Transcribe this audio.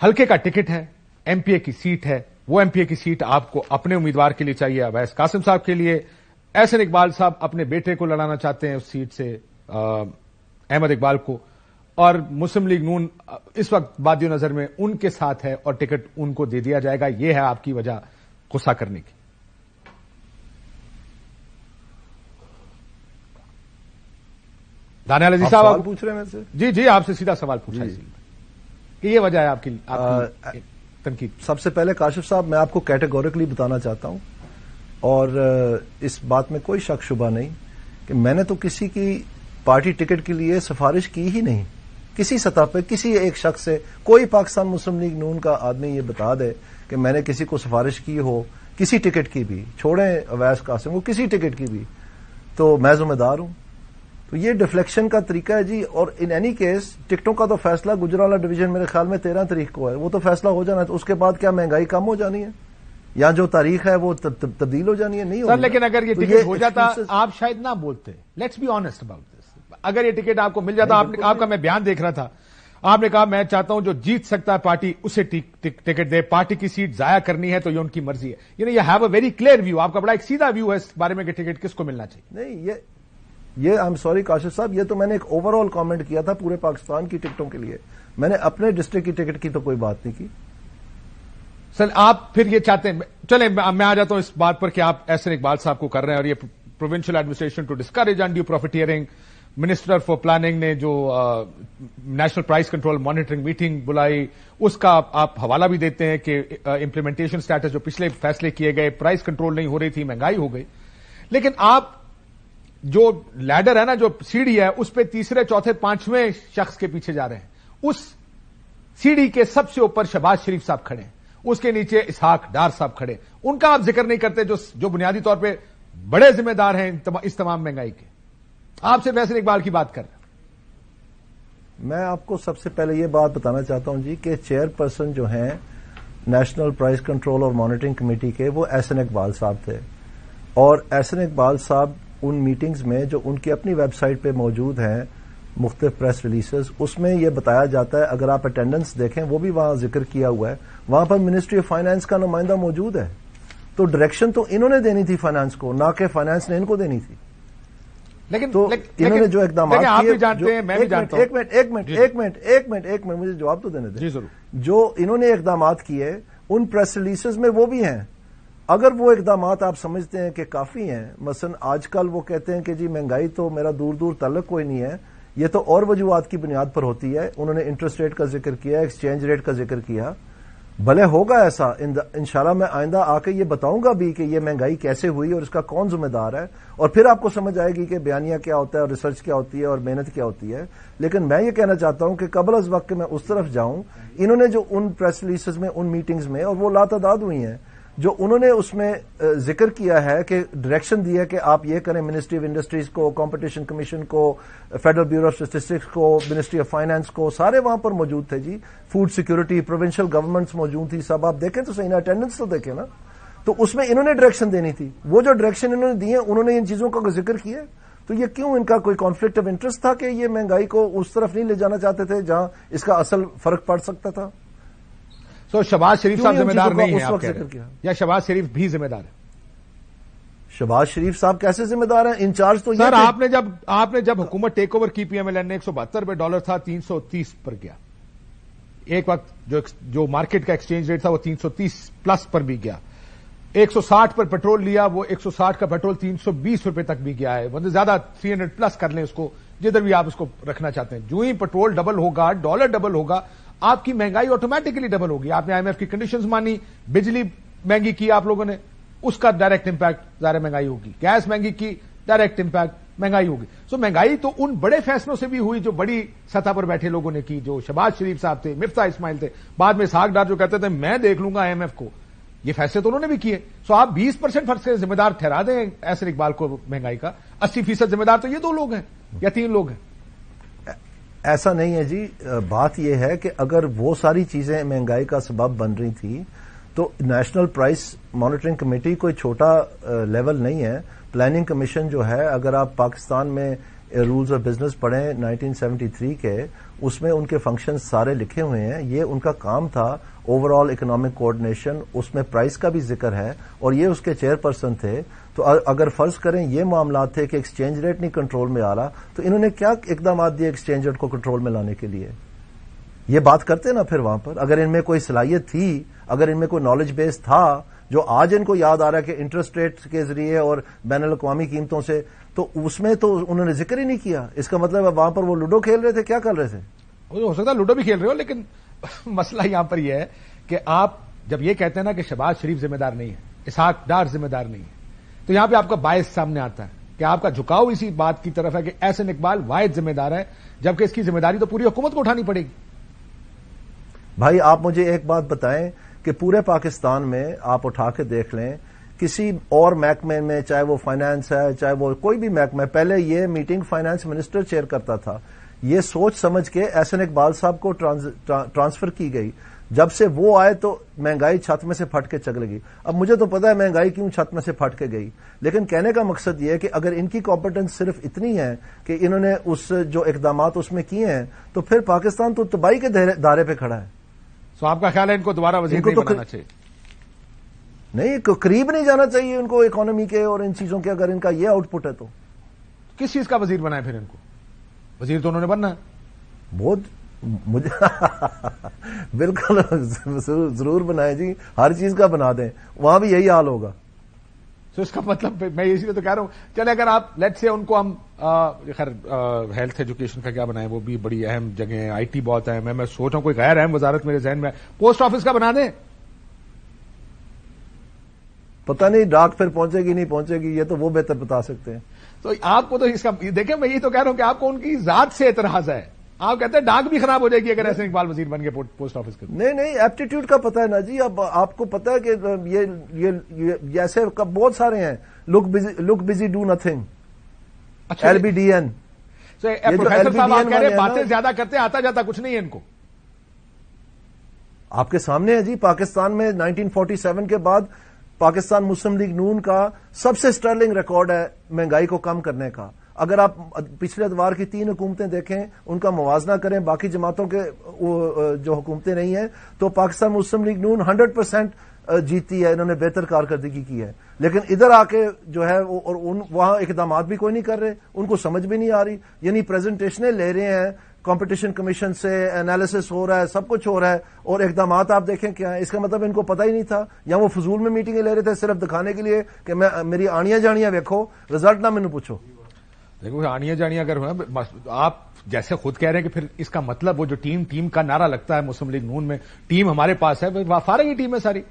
हल्के का टिकट है, एमपीए की सीट है, वो एमपीए की सीट आपको अपने उम्मीदवार के लिए चाहिए, अवैस कासिम साहब के लिए। एहसन इकबाल साहब अपने बेटे को लड़ाना चाहते हैं उस सीट से, अहमद इकबाल को, और मुस्लिम लीग नून इस वक्त वादियो नजर में उनके साथ है और टिकट उनको दे दिया जाएगा। यह है आपकी वजह गुस्सा करने की। दानियाल अजीज साहब आप पूछ रहे हैं मेरे से? जी जी, आपसे सीधा सवाल पूछा कि ये वजह है आपकी तनकीद। सबसे पहले काशिफ साहब, मैं आपको कैटेगोरिकली बताना चाहता हूं, और इस बात में कोई शक शुबा नहीं कि मैंने तो किसी की पार्टी टिकट के लिए सिफारिश की ही नहीं। किसी सतह पर किसी एक शख्स से, कोई पाकिस्तान मुस्लिम लीग नून का आदमी ये बता दे कि मैंने किसी को सिफारिश की हो किसी टिकट की भी, छोड़ें अवैस कासिम को, किसी टिकट की भी, तो मैं जिम्मेदार हूं। तो ये डिफ्लेक्शन का तरीका है जी। और इन एनी केस टिकटों का तो फैसला गुजरांवाला डिवीजन मेरे ख्याल में 13 तारीख को है, वो तो फैसला हो जाना है। तो उसके बाद क्या महंगाई कम हो जानी है या जो तारीख है वो तब्दील हो जानी है? नहीं हो। लेकिन अगर ये टिकट हो जाता आप शायद ना बोलते। Let's be honest about this. अगर ये टिकट आपको मिल जाता, आपका मैं बयान देख रहा था, आपने कहा मैं चाहता हूं जो जीत सकता है पार्टी उसे टिकट दे, पार्टी की सीट जाया करनी है तो ये उनकी मर्जी है। You have a very clear view, आपका बड़ा एक सीधा व्यू है इस बारे में कि टिकट किसको मिलना चाहिए। नहीं, ये आई एम सॉरी काशिफ साहब, ये तो मैंने एक ओवरऑल कमेंट किया था पूरे पाकिस्तान की टिकटों के लिए। मैंने अपने डिस्ट्रिक्ट की टिकट की तो कोई बात नहीं की। सर आप फिर ये चाहते हैं, चले मैं आ जाता हूं इस बात पर कि आप एहसन इकबाल साहब को कर रहे हैं, और ये provincial administration to discourage undue profiteering, minister for planning ने जो national price control monitoring meeting बुलाई, उसका आप हवाला भी देते हैं कि इंप्लीमेंटेशन स्टेटस जो पिछले फैसले किए गए, प्राइस कंट्रोल नहीं हो रही थी, महंगाई हो गई। लेकिन आप जो लैडर है ना, जो सीढ़ी है, उस पे तीसरे चौथे पांचवें शख्स के पीछे जा रहे हैं। उस सीढ़ी के सबसे ऊपर शहबाज शरीफ साहब खड़े हैं, उसके नीचे इसहाक डार साहब खड़े। उनका आप जिक्र नहीं करते जो बुनियादी तौर पे बड़े जिम्मेदार हैं इस तमाम महंगाई के। आप सिर्फ एहसन इकबाल की बात कर रहे हैं। मैं आपको सबसे पहले ये बात बताना चाहता हूं जी कि चेयरपर्सन जो हैं नेशनल प्राइस कंट्रोल और मॉनिटरिंग कमेटी के, वो एहसन इकबाल साहब थे। और एहसन इकबाल साहब उन मीटिंग्स में जो उनकी अपनी वेबसाइट पे मौजूद हैं, मुख्तलिफ प्रेस रिलीजेस, उसमें यह बताया जाता है, अगर आप अटेंडेंस देखें वो भी वहां जिक्र किया हुआ है, वहां पर मिनिस्ट्री ऑफ फाइनेंस का नुमाइंदा मौजूद है। तो डायरेक्शन तो इन्होंने देनी थी फाइनेंस को, ना कि फाइनेंस ने इनको देनी थी। लेकिन तो इन्होंने जो इकदाम किए, आप भी जानते हैं, मैं भी जानता हूं। एक मिनट मुझे जवाब तो देने दें। जो इन्होंने इकदाम किए उन प्रेस रिलीजेस में वो भी हैं। अगर वो इकदाम आप समझते हैं कि काफी हैं, मसलन आजकल वो कहते हैं कि जी महंगाई तो मेरा दूर दूर ताल्लुक कोई नहीं है, ये तो और वजूहात की बुनियाद पर होती है। उन्होंने इंटरेस्ट रेट का जिक्र किया, एक्सचेंज रेट का जिक्र किया। भले होगा ऐसा, इंशाल्लाह मैं आइंदा आके ये बताऊंगा भी कि ये महंगाई कैसे हुई और इसका कौन जिम्मेदार है, और फिर आपको समझ आएगी कि बयानिया क्या होता है और रिसर्च क्या होती है और मेहनत क्या होती है। लेकिन मैं ये कहना चाहता हूं कि कबल अज वक्त मैं उस तरफ जाऊं, इन्होंने जो उन प्रेस रिलीजेस में, उन मीटिंग्स में, और वो लातादाद हुई हैं, जो उन्होंने उसमें जिक्र किया है कि डायरेक्शन दिया कि आप ये करें, मिनिस्ट्री ऑफ इंडस्ट्रीज को, कंपटीशन कमीशन को, फेडरल ब्यूरो ऑफ स्टैटिस्टिक्स को, मिनिस्ट्री ऑफ फाइनेंस को, सारे वहां पर मौजूद थे जी। फूड सिक्योरिटी, प्रोविंशियल गवर्नमेंट्स मौजूद थी, सब आप देखें तो सही ना, अटेंडेंस तो देखें ना। तो उसमें इन्होंने डायरेक्शन देनी थी। वो जो डायरेक्शन इन्होंने दी है, उन्होंने इन चीजों का जिक्र किया। तो ये क्यों, इनका कोई कॉन्फ्लिक्ट ऑफ इंटरेस्ट था कि ये महंगाई को उस तरफ नहीं ले जाना चाहते थे जहां इसका असल फर्क पड़ सकता था? सो शहबाज शरीफ साहब जिम्मेदार नहीं है आप कह रहे हैं, या शहबाज शरीफ भी जिम्मेदार है? शहबाज शरीफ साहब कैसे जिम्मेदार हैं? इंचार्ज तो सर आपने जब हुकूमत टेक ओवर की, पीएमएलएन ने $172 था, 330 पर गया। एक वक्त जो मार्केट का एक्सचेंज रेट था वो 330 प्लस पर भी गया। 160 पर पेट्रोल लिया, वो 160 का पेट्रोल 320 रुपए तक भी गया है। मतलब ज्यादा 300 प्लस कर लें उसको, जिधर भी आप उसको रखना चाहते हैं। जो ही पेट्रोल डबल होगा, डॉलर डबल होगा, आपकी महंगाई ऑटोमेटिकली डबल होगी। आपने आईएमएफ की कंडीशंस मानी, बिजली महंगी की आप लोगों ने, उसका डायरेक्ट इंपैक्ट ज़्यादा महंगाई होगी। गैस महंगी की, डायरेक्ट इंपैक्ट महंगाई होगी। सो महंगाई तो उन बड़े फैसलों से भी हुई जो बड़ी सतह पर बैठे लोगों ने की, जो शहबाज शरीफ साहब थे, मिफ्ता इस्माइल थे, बाद में इसहाक डार जो कहते थे मैं देख लूंगा आईएमएफ को, ये फैसले तो उन्होंने भी किए। सो आप 20% फर्क से जिम्मेदार ठहरा दें एहसन इकबाल को महंगाई का, 80% जिम्मेदार तो ये 2 लोग हैं या 3 लोग हैं। ऐसा नहीं है जी। बात यह है कि अगर वो सारी चीजें महंगाई का सबब बन रही थी तो नेशनल प्राइस मॉनिटरिंग कमेटी कोई छोटा लेवल नहीं है। प्लानिंग कमीशन जो है, अगर आप पाकिस्तान में रूल्स ऑफ बिजनेस पढ़ें 1973 के, اس میں ان کے فنکشن سارے لکھے ہوئے ہیں. یہ ان کا کام تھا اوور آل اکنامک کوآرڈینیشن. اس میں پرائز کا بھی ذکر ہے اور یہ اس کے چیئرپرسن تھے. تو اگر فرض کریں یہ معاملات تھے کہ ایکسچینج ریٹ نہیں کنٹرول میں آ رہا, تو انہوں نے کیا اقدامات دیے ایکسچینج ریٹ کو کنٹرول میں لانے کے لیے؟ یہ بات کرتے نا پھر وہاں پر. اگر ان میں کوئی صلاحیت تھی, اگر ان میں کوئی نالج بیس تھا, جو آج ان کو یاد آ رہا ہے کہ انٹرسٹ ریٹ کے ذریعے اور بین الاقوامی قیمتوں سے, تو اس میں تو انہوں نے ذکر ہی نہیں کیا. اس کا مطلب وہاں پر وہ لوڈو کھیل رہے تھے, کیا کر رہے تھے؟ ہو سکتا ہے لوڈو بھی کھیل رہے ہو, لیکن مسئلہ یہاں پر یہ ہے کہ آپ جب یہ کہتے ہیں نا کہ شہباز شریف ذمہ دار نہیں ہے, اسحاق ڈار ذمہ دار نہیں ہے, تو یہاں پہ آپ کا باعث سامنے آتا ہے کہ آپ کا جھکاؤ اسی بات کی طرف ہے کہ احسن اقبال واحد ذمہ دار ہے, جبکہ اس کی ذمہ داری تو پوری حکومت کو اٹھانی پڑے گی. بھائی آپ مجھے ایک بات بتائیں کہ پورے پاکستان میں آپ اٹھا کے دیکھ لیں, کسی اور محکمے میں, چاہے وہ فائنانس ہے, چاہے وہ کوئی بھی محکمہ ہے, پہلے یہ میٹنگ فائنانس منسٹر چیئر کرتا تھا. یہ سوچ سمجھ کے احسن اقبال صاحب کو ٹرانسفر کی گئی. جب سے وہ آئے تو مہنگائی چھت میں سے پھٹ کے چل گئی. اب مجھے تو پتا ہے مہنگائی کیوں چھت میں سے پھٹ کے گئی, لیکن کہنے کا مقصد یہ ہے کہ اگر ان کی کمپیٹنس صرف اتنی ہے کہ انہوں نے اس جو اقدامات اس میں کیے ہیں, تو پھر پاکستان تو تباہی کے دائرے پہ کھڑا ہے. تو آپ کا خیال ہے ان کو دوبارہ وزیر نہیں بنانا چاہیے؟ نہیں, قریب نہیں جانا چاہیے ان کو اکانومی کے اور ان چیزوں کے. اگر ان کا یہ آؤٹ پٹ ہے تو کس چیز کا وزیر بنائے پھر ان کو؟ وزیر تو انہوں نے بننا ہے. بہت مجھے بالکل ضرور بنائے جی, ہر چیز کا بنا دیں, وہاں بھی یہی حال ہوگا. تو اس کا مطلب میں اسی لیے تو کہہ رہا ہوں, چلے اگر آپ لیٹ سے ان کو ہم خیر ہیلتھ ایجوکیشن کا کیا بنائیں, وہ بھی بڑی اہم جگہ ہے, آئی ٹی بہت ہے, میں سوچ رہا ہوں کوئی غیر اہم وزارت میرے ذہن میں, پوسٹ آفس کا بنا دیں. پتہ نہیں ڈاک پھر پہنچے گی نہیں پہنچے گی, یہ تو وہ بہتر بتا سکتے ہیں. تو آپ کو تو اس کا دیکھیں, میں یہی تو کہہ رہا ہوں کہ آپ کو ان کی ذات سے اعتراض ہے. آپ کہتے ہیں ڈاک بھی خراب ہو جائے گی اگر احسن اقبال وزیر بن گئے پوسٹ آفس کے. نہیں, ایپٹیٹیوڈ کا پتہ ہے نا جی. اب آپ کو پتہ ہے کہ یہ ایسے بہت سارے ہیں, look busy do nothing, LBDN. Professor صاحب آپ کہہ رہے ہیں باتیں زیادہ کرتے ہیں, آتا جاتا کچھ نہیں ہے ان کو. آپ کے سامنے ہے جی, پاکستان میں 1947 کے بعد پاکستان مسلم لیگ نون کا سب سے سٹرلنگ ریکارڈ ہے مہنگائی کو کم کرنے کا. اگر آپ پچھلے ادوار کی 3 حکومتیں دیکھیں, ان کا موازنہ کریں باقی جماعتوں کے جو حکومتیں نہیں ہیں, تو پاکستان مسلم لیگ نون 100% جیتی ہے, انہوں نے بہتر کارکردگی کی ہے. لیکن ادھر آ کے جو ہے اور وہاں اقدامات بھی کوئی نہیں کر رہے, ان کو سمجھ بھی نہیں آ رہی. یعنی پریزنٹیشنیں لے رہے ہیں کمپٹیشن کمیشن سے, انالیسس ہو رہا ہے, سب کچھ ہو رہا ہے, اور اقدامات آپ دیکھیں کیا ہے. اس کا مطلب ان کو پتہ ہی نہیں تھا, یا وہ فضول میں میٹنگیں لے رہے تھے صرف دکھانے کے لیے کہ میری آنیاں جانیاں دیکھو, رزلٹ نہ مینوں پوچھو. دیکھو آنیاں جانیاں اگر ہونا, آپ جیسے خود کہہ رہے ہیں کہ پھر اس کا مطلب وہ جو ٹیم کا نعرہ لگتا ہے مسلم لیگ نون میں, ٹیم ہمارے پاس ہے, فارغ ہی ٹیم ہے ساری.